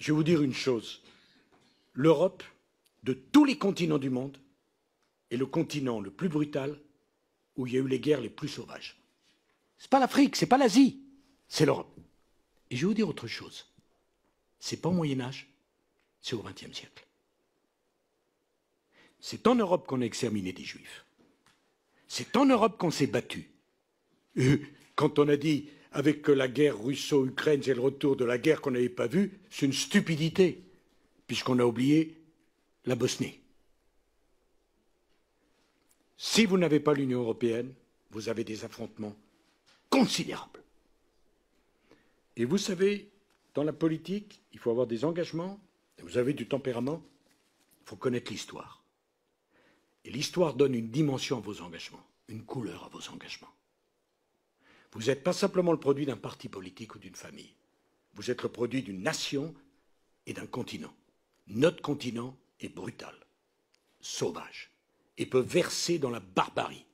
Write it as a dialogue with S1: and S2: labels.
S1: je vais vous dire une chose. L'Europe, de tous les continents du monde, est le continent le plus brutal où il y a eu les guerres les plus sauvages. Ce n'est pas l'Afrique, ce n'est pas l'Asie, c'est l'Europe. Et je vais vous dire autre chose. Ce n'est pas au Moyen-Âge, c'est au XXe siècle. C'est en Europe qu'on a exterminé des Juifs. C'est en Europe qu'on s'est battu. Quand on a dit, avec la guerre russo-ukraine, c'est le retour de la guerre qu'on n'avait pas vue, c'est une stupidité, puisqu'on a oublié la Bosnie. Si vous n'avez pas l'Union européenne, vous avez des affrontements considérables. Et vous savez, dans la politique, il faut avoir des engagements, vous avez du tempérament, il faut connaître l'histoire. Et l'histoire donne une dimension à vos engagements, une couleur à vos engagements. Vous n'êtes pas simplement le produit d'un parti politique ou d'une famille. Vous êtes le produit d'une nation et d'un continent. Notre continent est brutal, sauvage, et peut verser dans la barbarie.